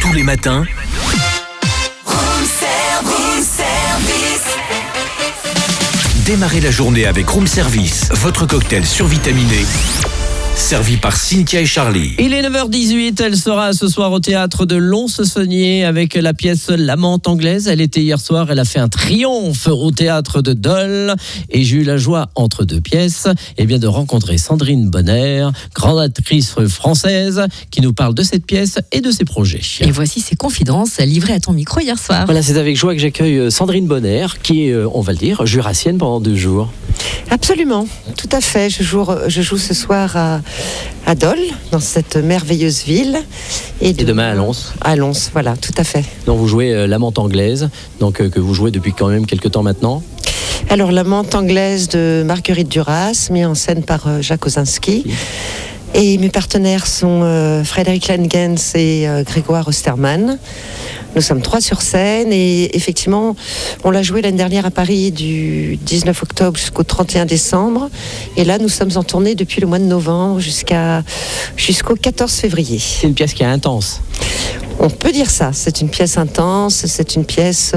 Tous les matins, démarrez la journée avec Room Service, votre cocktail survitaminé, servi par Cynthia et Charlie. Il est 9h18, elle sera ce soir au théâtre de Lons-Saunier avec la pièce L'Amante anglaise. Elle était hier soir, elle a fait un triomphe au théâtre de Dole et j'ai eu la joie entre deux pièces de rencontrer Sandrine Bonner, grande actrice française qui nous parle de cette pièce et de ses projets. Et voici ses confidences livrées à ton micro hier soir. Voilà, c'est avec joie que j'accueille Sandrine Bonner qui est, on va le dire, jurassienne pendant 2 jours. Absolument, tout à fait. Je joue ce soir à Dole, dans cette merveilleuse ville. Et demain à Lons. À Lons, voilà, tout à fait. Donc vous jouez L'Amante anglaise, que vous jouez depuis quand même quelques temps maintenant. Alors, L'Amante anglaise de Marguerite Duras, mise en scène par Jacques Osinski. Et mes partenaires sont Frédéric Lengens et Grégoire Osterman. Nous sommes 3 sur scène et effectivement, on l'a joué l'année dernière à Paris du 19 octobre jusqu'au 31 décembre. Et là, nous sommes en tournée depuis le mois de novembre jusqu'au 14 février. C'est une pièce qui est intense. On peut dire ça, c'est une pièce intense, c'est une pièce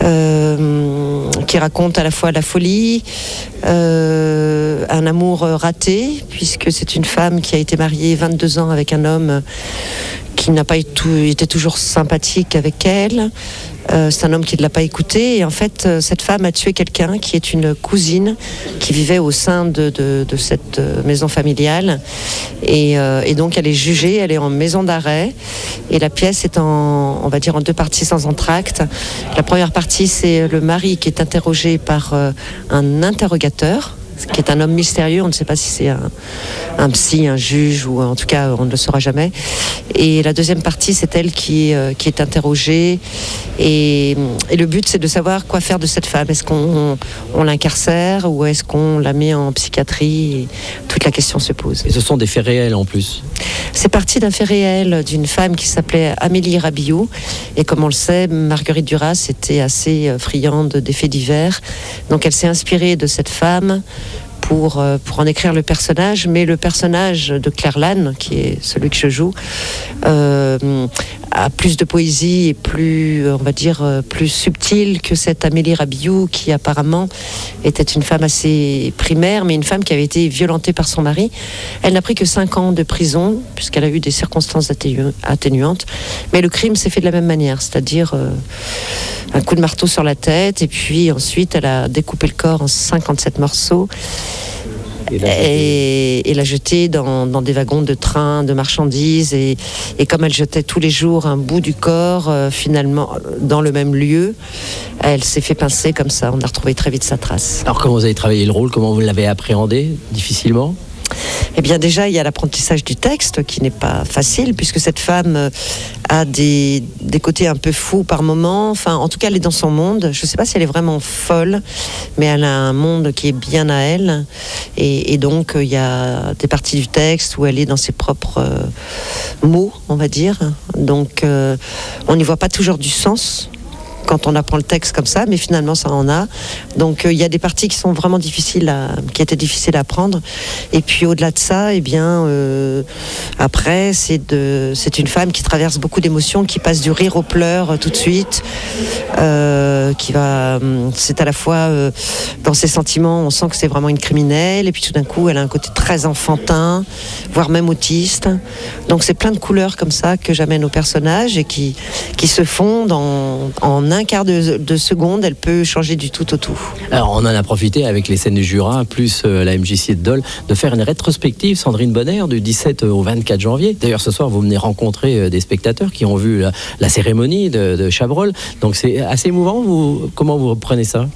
qui raconte à la fois la folie, un amour raté, puisque c'est une femme qui a été mariée 22 ans avec un homme qui n'a pas été toujours sympathique avec elle. C'est un homme qui ne l'a pas écouté et en fait cette femme a tué quelqu'un qui est une cousine qui vivait au sein de cette maison familiale et donc elle est jugée, elle est en maison d'arrêt et la pièce est en 2 parties sans entracte. La première partie, c'est le mari qui est interrogé par un interrogateur qui est un homme mystérieux, on ne sait pas si c'est un psy, un juge, ou en tout cas on ne le saura jamais. Et la deuxième partie, c'est elle qui est interrogée. Et le but, c'est de savoir quoi faire de cette femme. Est-ce qu'on l'incarcère ou est-ce qu'on la met en psychiatrie? Et toute la question se pose. Et ce sont des faits réels en plus. C'est parti d'un fait réel d'une femme qui s'appelait Amélie Rabillaud. Et comme on le sait, Marguerite Duras était assez friande des faits divers. Donc elle s'est inspirée de cette femme pour en écrire le personnage, mais le personnage de Claire Lannes, qui est celui que je joue, a plus de poésie et plus, plus subtil que cette Amélie Rabillaud, qui apparemment était une femme assez primaire, mais une femme qui avait été violentée par son mari. Elle n'a pris que 5 ans de prison, puisqu'elle a eu des circonstances atténuantes, mais le crime s'est fait de la même manière, c'est-à-dire un coup de marteau sur la tête, et puis ensuite elle a découpé le corps en 57 morceaux, et l'a jeté dans des wagons de train, de marchandises. Et comme elle jetait tous les jours un bout du corps, finalement, dans le même lieu, elle s'est fait pincer comme ça. On a retrouvé très vite sa trace. Alors comment vous avez travaillé le rôle? Comment vous l'avez appréhendé? Difficilement? Eh bien déjà, il y a l'apprentissage du texte qui n'est pas facile, puisque cette femme a des côtés un peu fous par moment. Enfin, en tout cas, elle est dans son monde. Je ne sais pas si elle est vraiment folle, mais elle a un monde qui est bien à elle. Et donc, il y a des parties du texte où elle est dans ses propres mots, on va dire. Donc, on n'y voit pas toujours du sens quand on apprend le texte comme ça, mais finalement ça en a. Donc il y a des parties qui sont vraiment qui étaient difficiles à apprendre. Et puis au-delà de ça, après c'est une femme qui traverse beaucoup d'émotions, qui passe du rire aux pleurs tout de suite, c'est à la fois dans ses sentiments, on sent que c'est vraiment une criminelle, et puis tout d'un coup elle a un côté très enfantin, voire même autiste. Donc c'est plein de couleurs comme ça que j'amène au personnage et qui se fondent en un quart de seconde. Elle peut changer du tout au tout. Alors on en a profité avec les scènes du Jura plus la MJC de Dole de faire une rétrospective Sandrine Bonner du 17 au 24 janvier. D'ailleurs ce soir vous venez rencontrer des spectateurs qui ont vu la cérémonie de Chabrol. Donc c'est assez émouvant. Comment vous reprenez ça?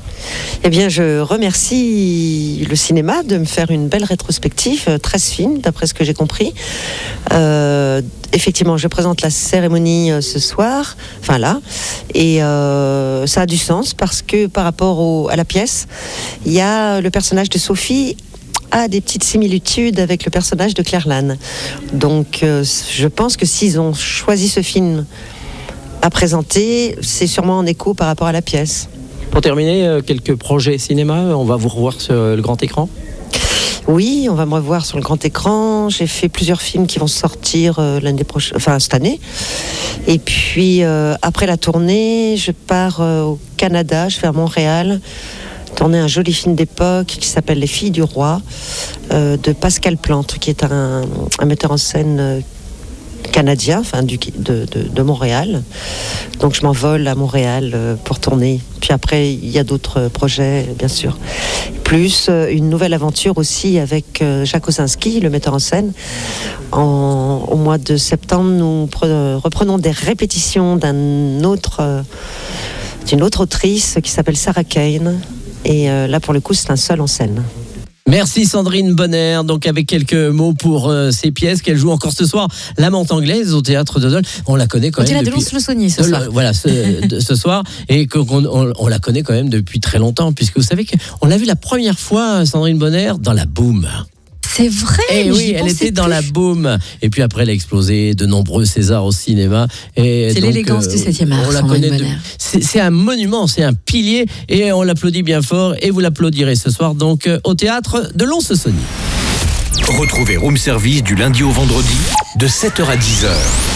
Eh bien je remercie le cinéma de me faire une belle rétrospective, 13 films d'après ce que j'ai compris. Effectivement, je présente la cérémonie ce soir, enfin là, et ça a du sens parce que par rapport à la pièce, il y a le personnage de Sophie a des petites similitudes avec le personnage de Claire Lannes. Donc je pense que s'ils ont choisi ce film à présenter, c'est sûrement en écho par rapport à la pièce. Pour terminer, quelques projets cinéma, on va vous revoir sur le grand écran? Oui, on va me revoir sur le grand écran. J'ai fait plusieurs films qui vont sortir l'année prochaine, enfin cette année. Et puis après la tournée, je pars au Canada, je vais à Montréal, tourner un joli film d'époque qui s'appelle Les Filles du Roi, de Pascal Plante, qui est un metteur en scène canadien, enfin de Montréal. Donc je m'envole à Montréal pour tourner. Puis après, il y a d'autres projets, bien sûr. Plus une nouvelle aventure aussi avec Jacques Osinski, le metteur en scène. Au mois de septembre, nous reprenons des répétitions d'une autre autrice qui s'appelle Sarah Kane. Et là, pour le coup, c'est un seul en scène. Merci Sandrine Bonner, donc avec quelques mots pour ces pièces qu'elle joue encore ce soir, L'Amante anglaise au théâtre de Dole. On la connaît quand même depuis... de Lons-le-Saunier ce soir. Voilà, ce soir, et on la connaît quand même depuis très longtemps, puisque vous savez qu'on l'a vu la première fois, Sandrine Bonner, dans La Boum. C'est vrai. Et oui, elle était dans La Boum. Et puis après, elle a explosé de nombreux Césars au cinéma. Et c'est donc, l'élégance du 7e art. On la connaît. C'est un monument, c'est un pilier. Et on l'applaudit bien fort. Et vous l'applaudirez ce soir donc au théâtre de Lons-le-Saunier. Retrouvez Room Service du lundi au vendredi de 7h à 10h.